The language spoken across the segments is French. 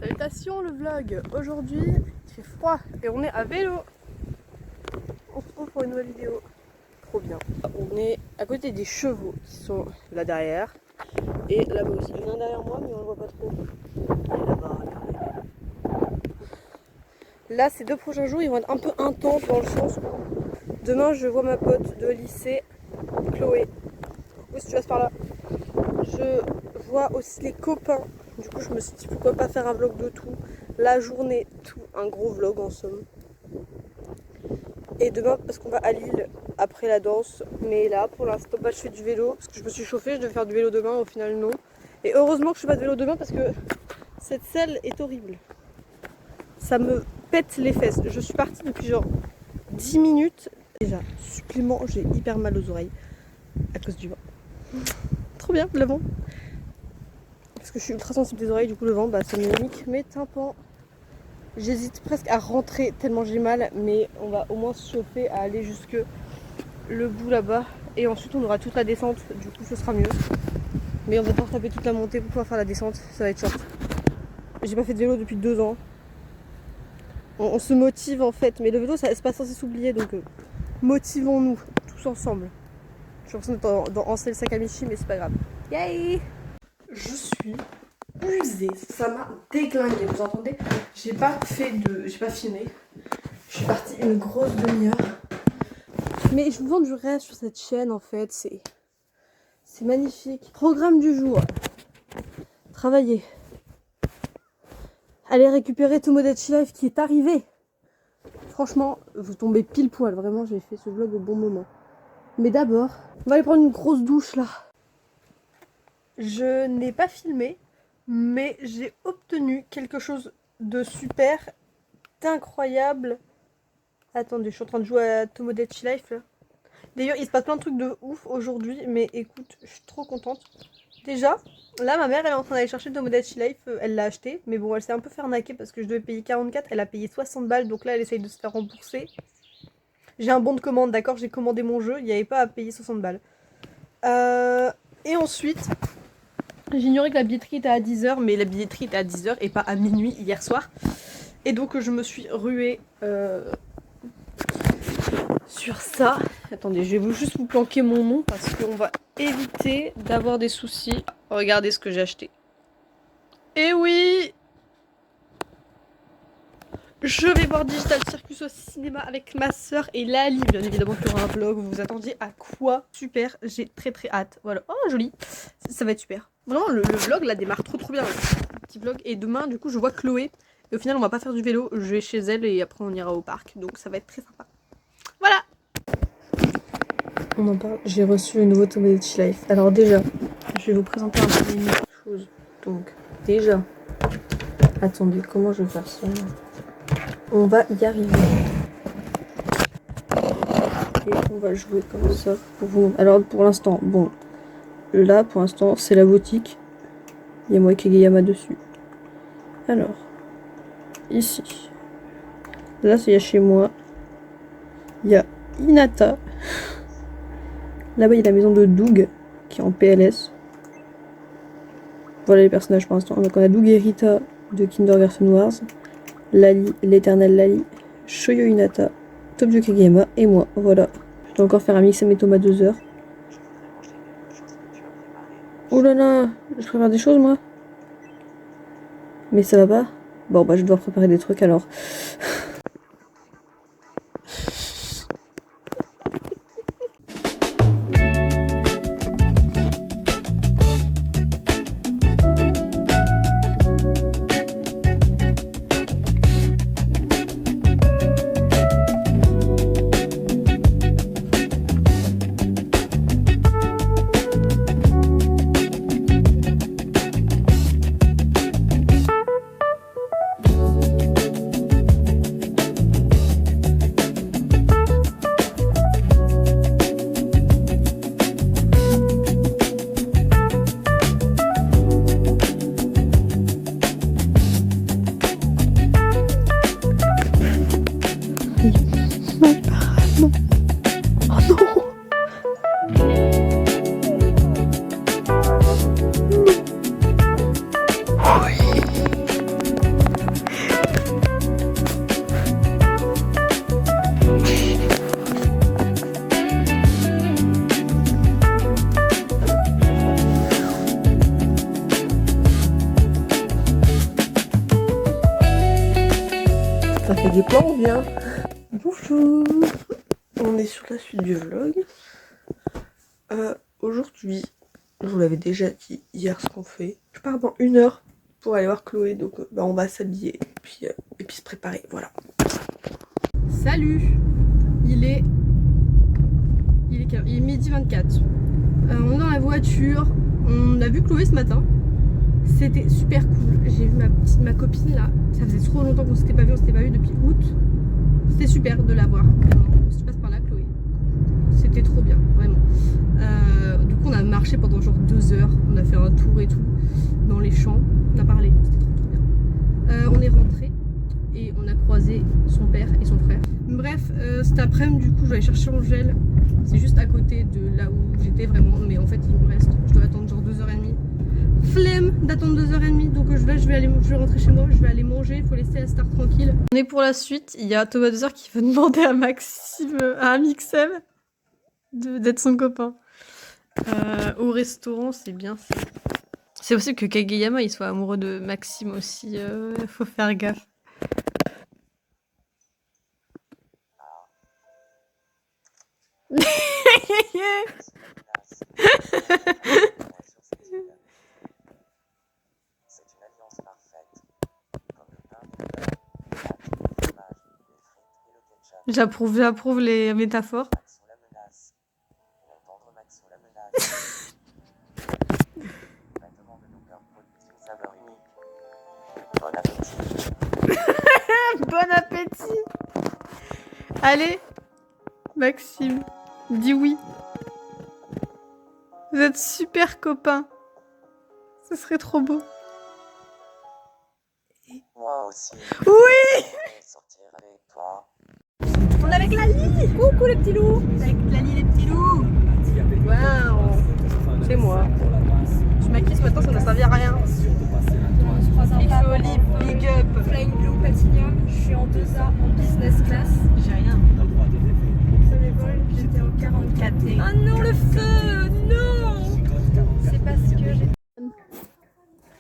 Salutations le vlog. Aujourd'hui il fait froid et on est à vélo. On se retrouve pour une nouvelle vidéo. Trop bien. On est à côté des chevaux qui sont là derrière. Et là-bas aussi. Il y en a un derrière moi mais on le voit pas trop. Et là-bas, regardez. Là ces 2 prochains jours ils vont être un peu intenses dans le sens où demain je vois ma pote de lycée, Chloé. Où est-ce que tu passes par là? Je vois aussi les copains. Du coup je me suis dit pourquoi pas faire un vlog de tout. La journée, tout, un gros vlog en somme. Et demain parce qu'on va à Lille après la danse. Mais là pour l'instant je fais du vélo parce que je me suis chauffée, je devais faire du vélo demain, au final non. Et heureusement que je fais pas de vélo demain parce que cette selle est horrible. Ça me pète les fesses. Je suis partie depuis genre 10 minutes. Déjà, supplément, j'ai hyper mal aux oreilles à cause du vent. Trop bien le vent. Parce que je suis ultra sensible des oreilles, du coup le vent ça me nique mes tympans. J'hésite presque à rentrer tellement j'ai mal, mais on va au moins se chauffer à aller jusque le bout là-bas. Et ensuite on aura toute la descente, du coup ce sera mieux. Mais on va devoir taper toute la montée pour pouvoir faire la descente, ça va être short. J'ai pas fait de vélo depuis 2 ans. On se motive en fait, mais le vélo c'est pas censé s'oublier, donc motivons-nous tous ensemble. Je suis en train d'être dans Ansel Sakamichi, mais c'est pas grave. Yay! Je suis usée, ça m'a déglingué, vous entendez? J'ai pas filmé. Je suis partie une grosse demi-heure. Mais je vous vends du rêve sur cette chaîne en fait, c'est magnifique. Programme du jour. Travailler. Aller récupérer Tomodachi Life qui est arrivé. Franchement, vous tombez pile poil, vraiment j'ai fait ce vlog au bon moment. Mais d'abord, on va aller prendre une grosse douche là. Je n'ai pas filmé, mais j'ai obtenu quelque chose de super, d'incroyable. Attendez, je suis en train de jouer à Tomodachi Life là. D'ailleurs, il se passe plein de trucs de ouf aujourd'hui, mais écoute, je suis trop contente. Déjà, là ma mère elle est en train d'aller chercher Tomodachi Life, elle l'a acheté, mais bon elle s'est un peu fait arnaquer parce que je devais payer 44, elle a payé 60 balles, donc là elle essaye de se faire rembourser. J'ai un bon de commande, d'accord, j'ai commandé mon jeu, il n'y avait pas à payer 60 balles. Et ensuite, j'ignorais que la billetterie était à 10h, mais la billetterie était à 10h et pas à minuit hier soir. Et donc je me suis ruée sur ça. Attendez, je vais juste vous planquer mon nom parce qu'on va éviter d'avoir des soucis. Regardez ce que j'ai acheté. Et oui! Je vais voir Digital Circus au cinéma avec ma soeur et Lali. Bien évidemment qu'il y aura un vlog. Vous vous attendiez à quoi? Super, j'ai très hâte. Voilà. Oh, joli. Ça va être super. Vraiment, le vlog là démarre trop bien. Le petit vlog. Et demain, du coup, je vois Chloé. Et au final, on va pas faire du vélo. Je vais chez elle et après, on ira au parc. Donc, ça va être très sympa. Voilà. On en parle. J'ai reçu le nouveau Tomodachi Life. Alors, déjà, je vais vous présenter un peu une chose. Donc, déjà, attendez, comment je vais faire ça? On va y arriver. Et on va jouer comme ça pour vous. Alors pour l'instant, bon, là pour l'instant c'est la boutique. Il y a moi Kageyama dessus. Alors, ici. Là c'est chez moi. Il y a Hinata. Là-bas il y a la maison de Doug qui est en PLS. Voilà les personnages pour l'instant. Donc on a Doug et Rita de Kindergarten Wars. Lali, l'éternel Lali. Shoyo Hinata. Tobio Kageyama et moi, voilà. Je dois encore faire un mix à mes tomates 2 heures. Oh là là, je prépare des choses moi. Mais ça va pas? Bon bah je dois préparer des trucs alors. Ça fait des plans bien. Bonjour. On est sur la suite du vlog. Aujourd'hui, je vous l'avais déjà dit hier ce qu'on fait. Je pars dans 1 heure pour aller voir Chloé, donc on va s'habiller et puis se préparer, voilà. Salut. Il est 12h24. On est dans la voiture. On a vu Chloé ce matin. C'était super cool. J'ai vu ma copine là. Ça faisait trop longtemps qu'on s'était pas vu. On s'était pas vu depuis août. C'était super de la voir. Si tu passes par là, Chloé. C'était trop bien, vraiment. Du coup, on a marché pendant genre 2 heures. On a fait un tour et tout dans les champs. On a parlé. C'était trop bien. On est rentré et on a croisé son père et son frère. Bref, cet après-midi, du coup, je vais aller chercher Angèle. C'est juste à côté de là où j'étais vraiment. Mais en fait, il me reste. Je dois attendre genre 2h30. Flemme d'attendre 2h30, donc là je vais rentrer chez moi, je vais aller manger, il faut laisser la star tranquille. On est pour la suite, il y a Thomas 2h qui veut demander à Maxime, à Amixem d'être son copain. Au restaurant, c'est bien ça. C'est possible que Kageyama il soit amoureux de Maxime aussi, faut faire gaffe. J'approuve les métaphores. Bon appétit. Bon appétit. Allez, Maxime, dis oui. Vous êtes super copains. Ce serait trop beau. Moi aussi. Oui. Sortir avec toi. On est avec Lali. Coucou les petits loups. Avec Lali les petits loups. Waouh. C'est moi. Je maquille ce matin, ça n'a servi à rien. Big Folie, big up. Flying Blue Platinum, je suis en 2A en business class. J'ai rien. Premier vol, j'étais en 44. Ah non, le feu. Non. C'est parce que j'ai...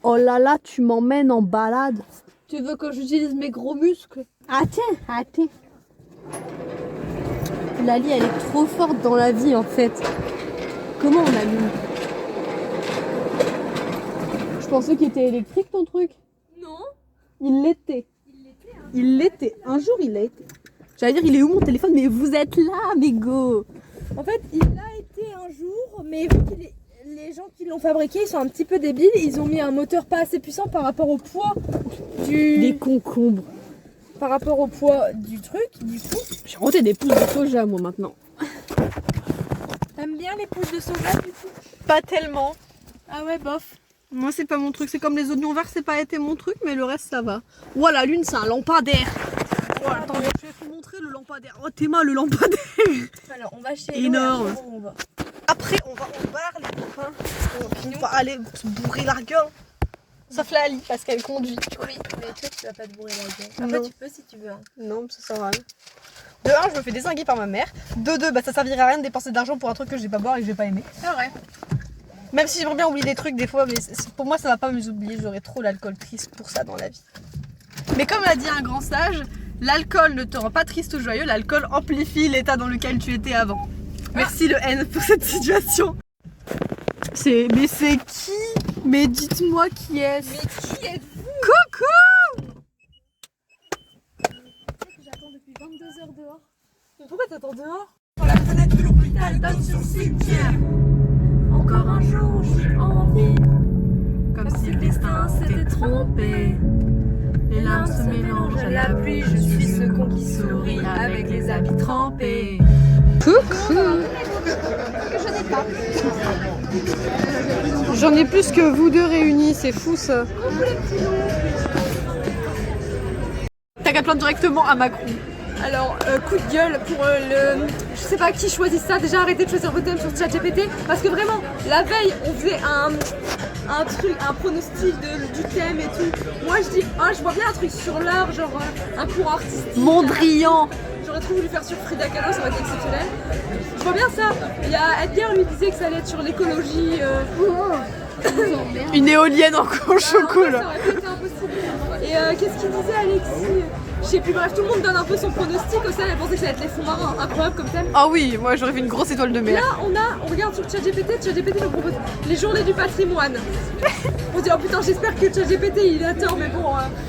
Oh là là, tu m'emmènes en balade. Tu veux que j'utilise mes gros muscles? Ah tiens. Lali, elle est trop forte dans la vie en fait. Comment on allume? Je pensais qu'il était électrique ton truc. Non. Il l'était. Il l'était. Un jour il l'a été. J'allais dire il est où mon téléphone? Mais vous êtes là, mes go. En fait, il a été un jour, mais vu qu'il est... les gens qui l'ont fabriqué, ils sont un petit peu débiles. Ils ont mis un moteur pas assez puissant par rapport au poids du... Les concombres. Par rapport au poids du truc, du coup. J'ai renté des pousses de soja moi maintenant. T'aimes bien les pousses de soja du coup? Pas tellement. Ah ouais, bof. Moi c'est pas mon truc, c'est comme les oignons verts, c'est pas été mon truc, mais le reste ça va. Ouah, la lune c'est un lampadaire. Oh, attendez, je vais vous montrer le lampadaire. Oh Théma, le lampadaire. Alors on va chez énorme. Hello, on va. Après on va au bar les copains. On va aller se bourrer la gueule. Sauf la Ali parce qu'elle conduit. Oui, mais toi tu vas pas te bourrer la gueule. Non. Après tu peux si tu veux. Hein. Non, ça sert à rien. De 1, je me fais dézinguer par ma mère. De 2, bah ça servirait à rien de dépenser de l'argent pour un truc que je vais pas boire et que je vais pas aimer. C'est vrai. Même si j'aimerais bien oublier des trucs des fois, mais pour moi ça va pas me oublier, j'aurais trop l'alcool triste pour ça dans la vie. Mais comme l'a dit un grand sage, l'alcool ne te rend pas triste ou joyeux, l'alcool amplifie l'état dans lequel tu étais avant. Merci le N pour cette situation. Mais c'est qui? Mais dites-moi qui est-ce? Mais qui êtes-vous? Coucou! J'attends depuis 22 heures dehors. Pourquoi t'attends dehors? Sur la fenêtre de l'hôpital donne sur le cimetière. Encore un jour, j'ai envie. Comme si le destin s'était trompé. Les larmes se mélangent à la pluie. Je suis ce con qui sourit avec les habits trempés. Coucou! J'en ai plus que vous deux réunis, c'est fou ça. T'as qu'à plaindre directement à Macron. Alors, coup de gueule pour le... Je sais pas qui choisit ça. Déjà, arrêtez de choisir vos thèmes sur ChatGPT. Parce que vraiment, la veille, on faisait un truc, un pronostic du thème et tout. Moi, je dis, je vois bien un truc sur l'art, genre un cours artistique. Mondrian. J'aurais trop voulu faire sur Frida Kahlo, ça aurait été exceptionnel. Je vois bien ça. Il y a Edgar lui disait que ça allait être sur l'écologie. Une éolienne en chocolat. Ça aurait été impossible. Et qu'est-ce qu'il disait Alexis? Je sais plus, bref, tout le monde donne un peu son pronostic. Océane, elle pensait que ça allait être les fonds marins, incroyable comme thème. Ah oui, moi j'aurais vu une grosse étoile de mer. Là, on regarde sur ChatGPT nous propose les journées du patrimoine. On se dit, oh putain, j'espère que ChatGPT il a tort, mais bon,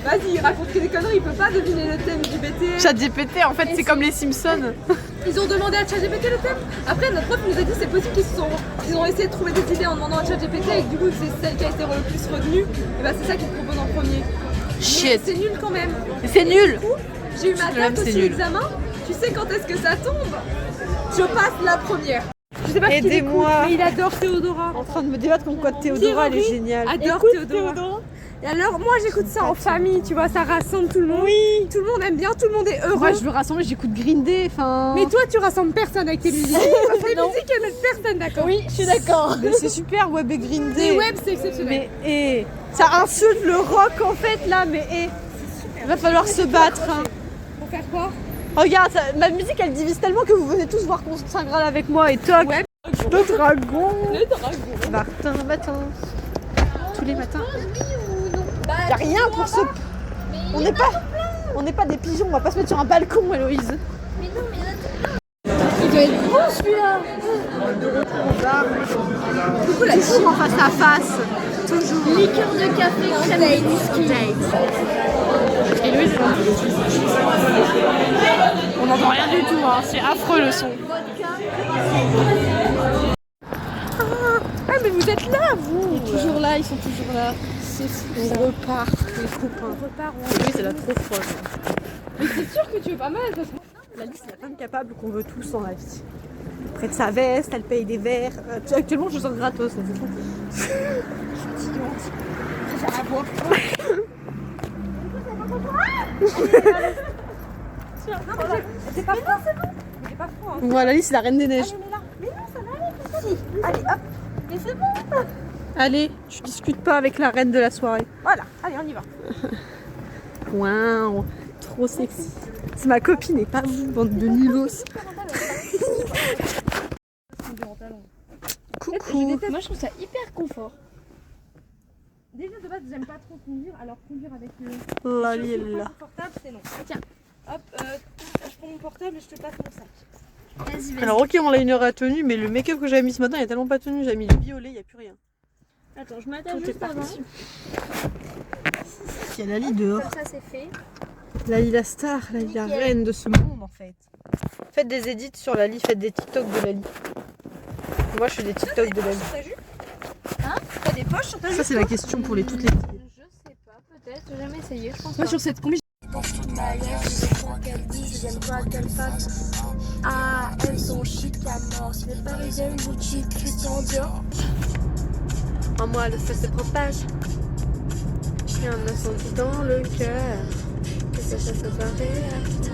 vas-y, il raconte que des conneries, il peut pas deviner le thème du BT. ChatGPT, en fait, c'est comme les Simpsons. Ils ont demandé à ChatGPT le thème. Après, notre prof nous a dit c'est possible qu'ils ont essayé de trouver des idées en demandant à ChatGPT et que du coup, c'est celle qui a été le plus retenue. Et bah, c'est ça qu'ils te proposent en premier. Shit. Mais c'est nul quand même. C'est nul. J'ai eu ma date aussi l'examen. Tu sais quand est-ce que ça tombe? Je passe la première. Je sais pas qui l'écoute, mais il adore Théodora. En train de me débattre comme quoi Théodora, elle est géniale. Adore Théodora. Et alors, moi j'écoute ça en famille, tu vois, ça rassemble tout le monde. Oui. Tout le monde aime bien, tout le monde est heureux. Moi, je veux rassembler, j'écoute Green Day, enfin... Mais toi, tu rassembles personne avec tes musiques. Parce que les musiques, elles mettent personne d'accord. Oui, je suis d'accord. Mais c'est super, Web et Green Day. Les web, c'est exceptionnel. Mais, ça insulte le rock, en fait, là, mais, il va falloir se battre. Hein. Pour faire quoi? Regarde, ma musique, elle divise tellement que vous venez tous voir qu'on se grade avec moi et toc. Ouais. Le dragon. Le dragon. Martin matin. Tous les matins. Bah, Y'a rien pour ce... On n'est pas des pigeons, on va pas se mettre sur un balcon, Héloïse. il doit être beau celui-là. Coucou la team en face à face. Toujours. Liqueur de café, crème et whisky. Héloïse, on n'entend rien du tout, hein. C'est affreux le son. Ah mais vous êtes là vous. Toujours là, ils sont toujours là. C'est fou. On repart, les copains. On repart. Oui, c'est la trop folle. Mais c'est sûr que tu es pas mal parce que... La liste, c'est la femme capable qu'on veut tous dans la vie. Près de sa veste, elle paye des verres. Actuellement, je sors gratos, ça c'est tout. Je préfère la voix. C'est pas froid, c'est bon. C'est pas froid. Voilà, Alice, c'est la reine des neiges. Mais non, ça va aller comme ça. Si. Allez, hop. Mais c'est bon. Allez, tu discutes pas avec la reine de la soirée. Voilà, allez, on y va. Waouh, trop sexy. C'est ma copine et pas vous, bande de nulos. Coucou. Moi, je trouve ça hyper confort. Déjà, de base, j'aime pas trop conduire, alors conduire avec le... La vie est là. portable, c'est non. Tiens, hop, je prends mon portable et je te passe mon sac. Vas-y, vas-y. Alors ok, on l'a une heure à tenue, mais le make-up que j'avais mis ce matin, il est tellement pas tenu, j'avais mis du violet, il n'y a plus rien. Attends, je m'attache Tout est juste avant. parti. Il y a Lali dehors. Comme ça, c'est fait. Lali la star, Lali la reine de ce monde en fait. Faites des edits sur Lali, faites des TikTok de Lali. Moi je fais des TikTok de Lali. T'as jus? Hein? T'as des poches sur ta jupe? Ça c'est la question pour toutes les filles. Je sais pas, peut-être, j'ai jamais essayé, je pense Moi pas. sur cette combi. Qu'elles disent, j'aime pas qu'elles fassent. Ah, elles sont chic à mort. Si les parisiennes vous cheat, Christian Dior. En moi le stress se propage. Il y en a senti dans le cœur. Et ça va réactif.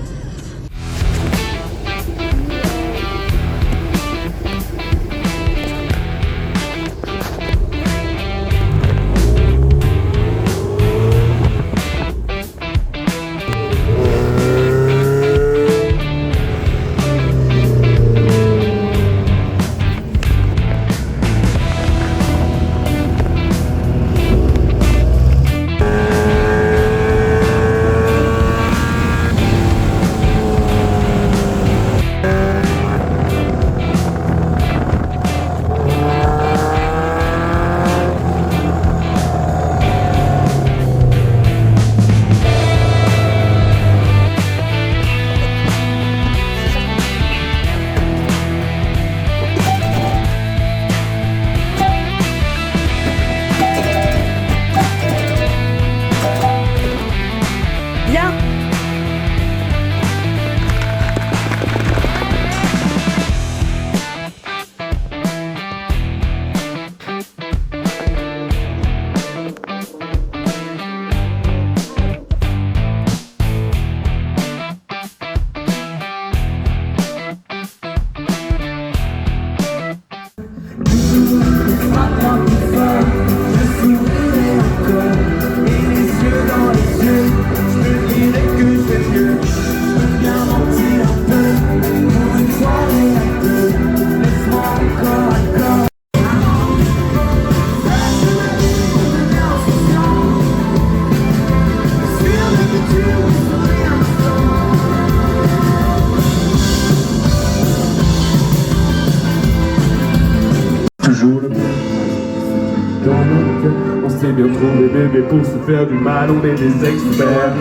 sait bien trouver bébé pour se faire du mal, on est des experts.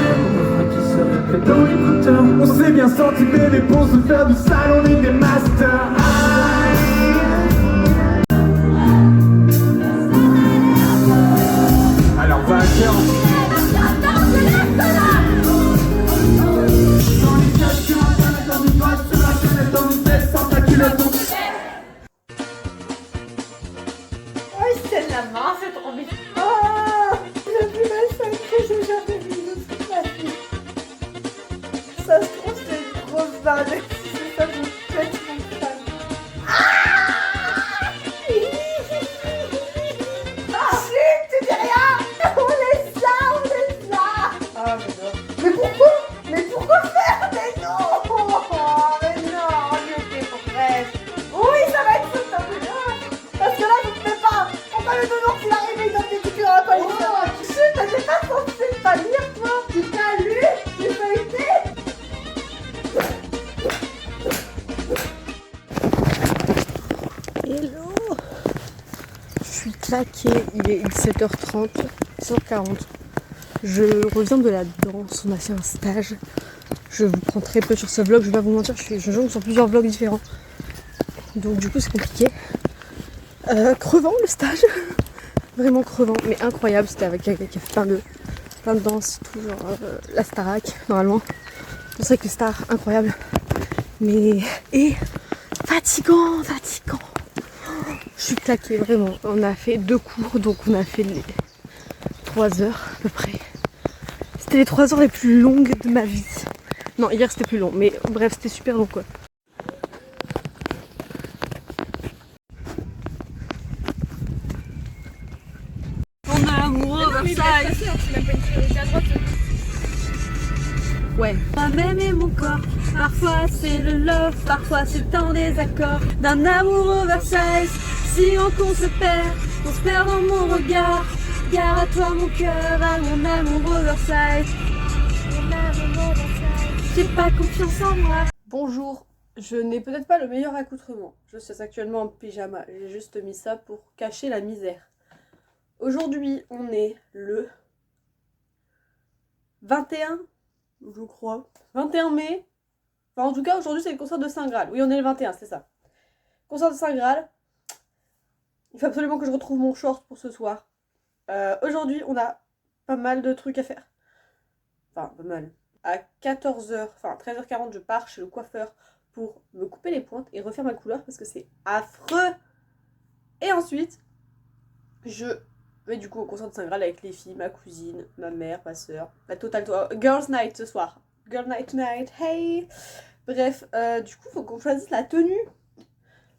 Qui se répète dans l'écouteur, on sait bien sortir bébé pour se faire du sale, on est des masters. Alors vainqueur. La main, c'est trop bien. Ah, la plus belle scène que j'ai jamais vue de toute ma vie. Ça se trouve, c'est une grosse vanne. Si ça vous pète mon crâne. Chut, tu dis rien. On laisse ça, on laisse ça. Ah, mais non. Mais pourquoi? Mais pourquoi faire? Mais non. Mais non, on était pour vrai. Oui, ça va être tout un peu là. Parce que là, je ne fais pas. Le nounours il arrive, il donne des piqûres à la police. Oh, tu sais, t'es pas censé pas lire, toi. Tu t'as lu, tu feuilleté. Hello. Je suis claquée, il est 17h30, 17h40. Je reviens de la danse, on a fait un stage. Je vous prends très peu sur ce vlog, je vais pas vous mentir, je jongle sur plusieurs vlogs différents. Donc du coup c'est compliqué. Crevant le stage, vraiment crevant, mais incroyable. C'était avec quelqu'un qui a fait plein de danses, tout genre la Starac normalement. C'est vrai que les stars, incroyable, mais et fatigant. Je suis claquée vraiment. On a fait 2 cours, donc on a fait les 3 heures à peu près. C'était les 3 heures les plus longues de ma vie. Non, hier c'était plus long, mais bref, c'était super long quoi. Ouais. Moi-même et mon corps, parfois c'est le love, parfois c'est en désaccord. D'un amour oversize, si on se perd dans mon regard. Gare à toi mon cœur, à mon amour oversize. J'ai pas confiance en moi. Bonjour, je n'ai peut-être pas le meilleur accoutrement. Je suis actuellement en pyjama, j'ai juste mis ça pour cacher la misère. Aujourd'hui, on est le 21, je crois, 21 mai. Enfin, en tout cas, aujourd'hui, c'est le concert de Saint Graal. Oui, on est le 21, c'est ça. Concert de Saint Graal. Il faut absolument que je retrouve mon short pour ce soir. Aujourd'hui, on a pas mal de trucs à faire. Enfin, pas mal. À 14h, enfin 13h40, je pars chez le coiffeur pour me couper les pointes et refaire ma couleur parce que c'est affreux. Et ensuite, je vais du coup au concert de Saint Graal avec les filles, ma cousine, ma mère, ma soeur, la totale. Girls Night ce soir. Girl Night tonight, hey. Bref, du coup, faut qu'on choisisse la tenue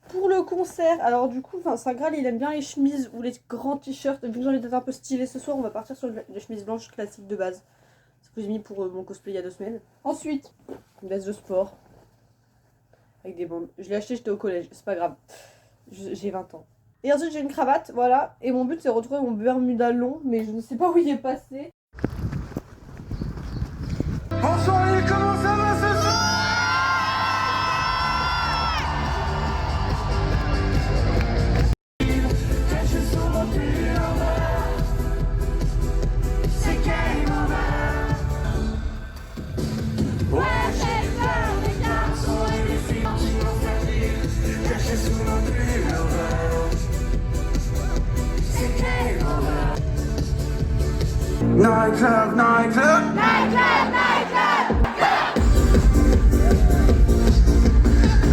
pour le concert. Alors du coup, Saint Graal, il aime bien les chemises ou les grands t-shirts. Vu que j'en ai peut-être un peu stylé ce soir, on va partir sur des chemises blanches classiques de base. C'est ce que j'ai mis pour mon cosplay il y a 2 semaines. Ensuite, une veste de sport avec des bandes. Je l'ai acheté, j'étais au collège, c'est pas grave. J'ai 20 ans. Et ensuite j'ai une cravate, voilà. Et mon but c'est de retrouver mon Bermuda long, mais je ne sais pas où il est passé. Bonsoir et comment ça va ce soir? Nightclub, nightclub, nightclub, nightclub,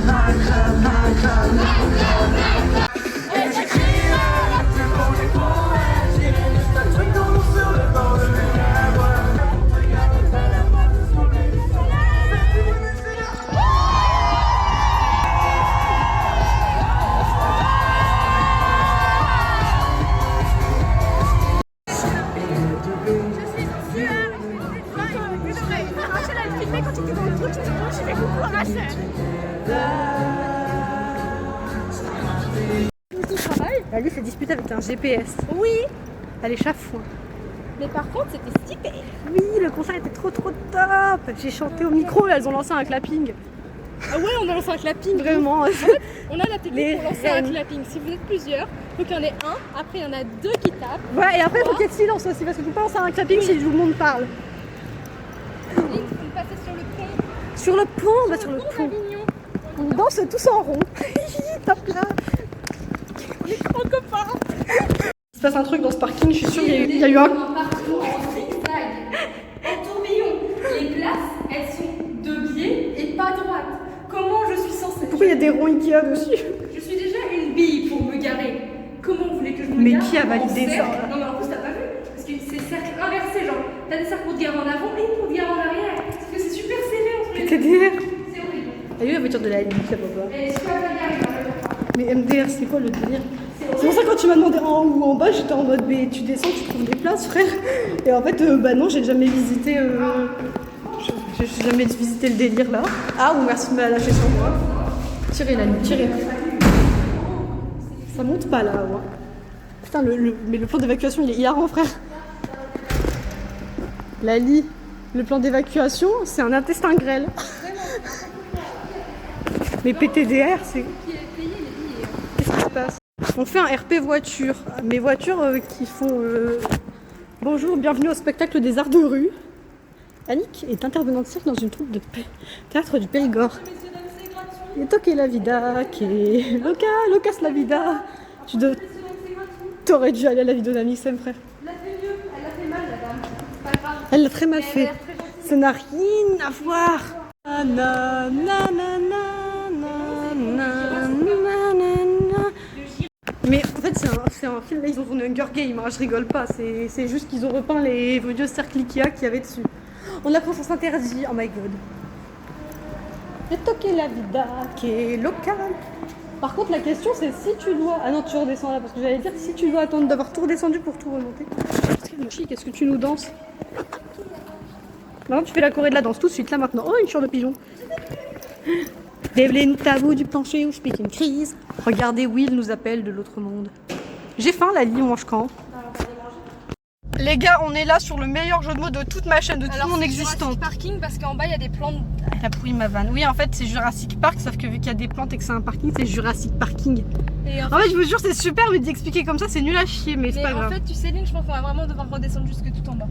nightclub, nightclub, nightclub. Et j'écris la plus beau des poètes, j'ai une statue d'eau sur le bord de mes lèvres. Alice s'est disputée avec un GPS. Oui, À l'échafaud. mais par contre c'était super. Oui, le concert était trop top. J'ai chanté au micro, elles ont lancé un clapping. Ah ouais, on a lancé un clapping. Vraiment. On a la technique pour lancer un clapping. Si vous êtes plusieurs, faut qu'il y en ait un, après il y en a deux qui tapent. Ouais, et après, il faut qu'il y ait de silence aussi, parce que tu peux pas lancer un clapping si tout le monde parle. Vous passez sur le pont. Sur le pont, bah sur le pont. d'Avignon. On danse tous en rond. Top là. On est grands copains. Il se passe un truc dans ce parking, je suis sûre qu'il y a eu un... Partout en zigzag, en tourbillon. Les places, elles sont de biais et pas droites. Comment je suis censée... Pourquoi il y a des ronds Ikea dessus? Je suis déjà une bille pour me garer. Comment vous voulez que je me Mais gare qui a validé en ça? cercle? Non mais en plus t'as pas vu. Parce que c'est cercle inversé, genre t'as des cercles pour te garer en avant et pour te garer en arrière. Parce que c'est super serré entre les deux. TDR. C'est horrible. T'as vu la voiture de la ligne, ça va pas. Et je peux pas garer, Mais MDR, c'est quoi le délire? C'est pour ça que quand tu m'as demandé en haut ou en bas, j'étais en mode mais tu descends, tu trouves des places, frère. Et en fait, bah non, j'ai jamais visité. J'ai jamais visité le délire là. Ah, ou merci de me la lâcher sur moi. Tirez la ligne, tirez. Ça monte pas là, ouais. Putain, mais le plan d'évacuation il est hilarant, frère. Lali, le plan d'évacuation, c'est un intestin grêle. Mais PTDR, c'est. Qu'est-ce qui se passe? On fait un RP voiture. Mes voitures qui font bonjour, bienvenue au spectacle des arts de rue. Annick est intervenante cirque dans une troupe de théâtre du Périgord. Et toqué la vida, qui locas la vida. T'aurais dû aller à la vidéo d'Annick, c'est frère. Elle l'a fait mieux, elle l'a fait mal la dame. C'est pas grave. Elle l'a très mal fait. Elle a l'air très gentille. Ça n'a rien à voir. Na, na, na, na, na, na, na, na. Mais en fait c'est un film, là ils ont tourné Hunger Games, hein, je rigole pas, c'est juste qu'ils ont repeint les vieux cercles Ikea qu'il y avait dessus. On a conscience interdit, oh my god. Et toqué la vida, qui est locale. Par contre la question c'est si tu dois... Ah non tu redescends là, parce que j'allais dire si tu dois attendre d'avoir tout redescendu pour tout remonter. Qu'est-ce que tu nous danses? Maintenant tu fais la choré de la danse tout de suite, là maintenant. Oh une chure de pigeon. Lève les tabous du plancher où je pique une crise. Regardez, Will nous appelle de l'autre monde. J'ai faim, Lali, on mange quand? Les gars, on est là sur le meilleur jeu de mots de toute ma chaîne, de toute mon existence. Jurassic Parking parce qu'en bas il y a des plantes. Elle a pourri ma vanne. Oui, en fait, c'est Jurassic Park, sauf que vu qu'il y a des plantes et que c'est un parking, c'est Jurassic Parking. Et En fait, je vous jure, c'est super, mais d'expliquer comme ça, c'est nul à chier, mais c'est pas en grave. fait, tu sais, Lynn, je pense qu'on va vraiment devoir redescendre jusque tout en bas.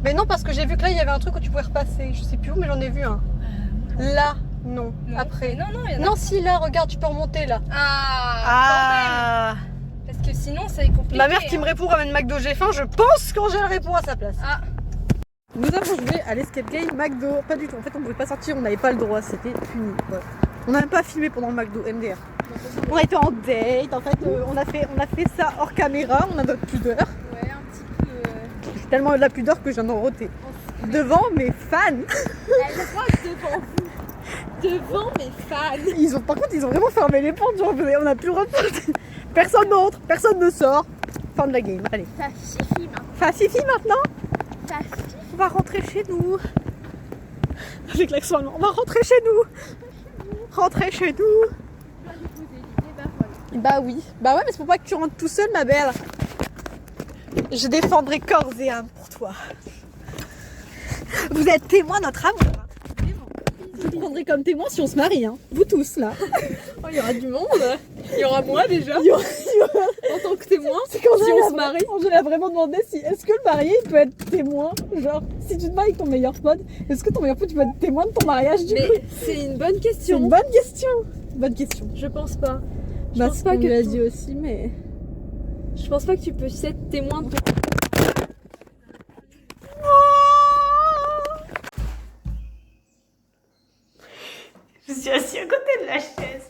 Mais non, parce que j'ai vu que là, il y avait un truc où tu pouvais repasser. Je sais plus où, mais j'en ai vu un. Là, non. Non. Après. Non, il y en a. Non, si, là, regarde, tu peux remonter là. Ah, quand même. Parce que sinon, c'est compliqué. Ma mère qui me répond ramène McDo, j'ai faim, je pense qu'Angèle répond à sa place. Ah. Nous avons joué à l'escape game McDo. Pas du tout, en fait on pouvait pas sortir, on n'avait pas le droit, c'était puni. Ouais. On n'a même pas filmé pendant le McDo, MDR. On a été en date, en fait on a fait ça hors caméra, on a notre pudeur. Ouais, un petit peu. J'ai tellement de la pudeur que j'en ai roté. Devant mes fans. Elle croit devant vous. Devant mes fans. Par contre ils ont vraiment fermé les portes, genre on a plus le droit de sortir. Personne n'entre, personne ne sort. Fin de la game, allez. Ça suffit maintenant. Ça suffit maintenant. Ça suffit. On va rentrer chez nous. Avec l'accent allemand, on va rentrer chez nous. Rentrer chez nous. Bah oui. Bah ouais, mais c'est pour pas que tu rentres tout seul, ma belle. Je défendrai corps et âme pour toi. Vous êtes témoins de notre amour. Je vous prendrai comme témoin si on se marie, hein. Vous tous, là. Oh, il y aura du monde. Il y aura moi déjà. Il y aura- En tant que témoin. C'est quand Si on se marie. Je l'ai vraiment demandé si est-ce que le marié il peut être témoin. Genre, si tu te maries avec ton meilleur pote, est-ce que ton meilleur pote tu peux être témoin de ton mariage du coup? Mais c'est une bonne C'est question. une bonne question. Bonne question. Je pense pas. Je Bah, pense pas on que l'a tu- dit aussi, mais. Je pense pas que tu peux être témoin de ton. Je suis assise à côté de la chaise.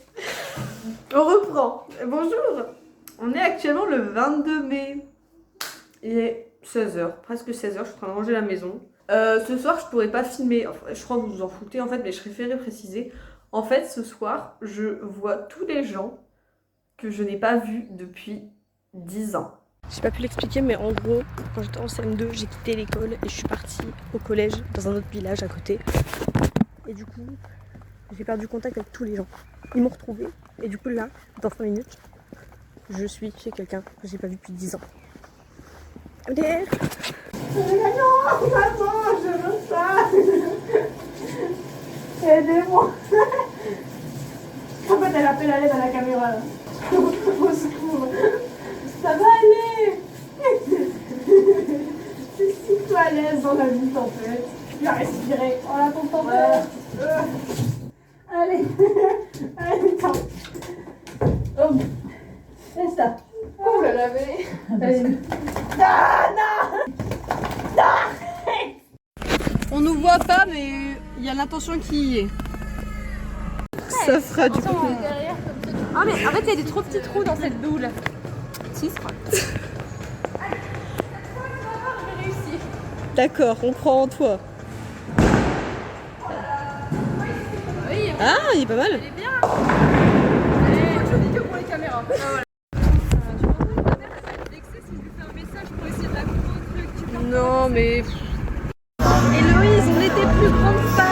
On reprend. Bonjour. On est actuellement le 22 mai. Il est 16h, presque 16h. Je suis en train de ranger la maison. Ce soir, je pourrais pas filmer. Enfin, je crois que vous vous en foutez en fait, mais je préférais préciser. En fait, ce soir, je vois tous les gens que je n'ai pas vus depuis 10 ans. J'ai pas pu l'expliquer, mais en gros, quand j'étais en CM2, j'ai quitté l'école et je suis partie au collège dans un autre village à côté. Et du coup, j'ai perdu contact avec tous les gens. Ils m'ont retrouvée. Et du coup, là, dans 5 minutes, je suis chez quelqu'un que j'ai pas vu depuis 10 ans. MDR. Non, maman, je veux pas. Aidez-moi. elle appelle à l'aide à la caméra là. Au secours. Ça va aller. Sens-toi à l'aise dans la vie en fait. Tu vas respirer. On la tempête. Allez. Allez, attends. Oh. Laisse ça. On l'a lavé. Allez. On nous voit pas, mais il y a l'intention qui y est. Ça fera du coup. Ah mais en fait il y a des trop petits trous dans cette boule. 6 quoi. D'accord, on croit en toi. Oui, Ah, il est pas mal. elle est bien. Elle est jolie que pour les caméras. Ah, voilà. Tu penses que ta mère elle va être vexée si je lui fais un message pour essayer de la convaincre que tu parles? Non, mais Héloïse, on était plus grandes fans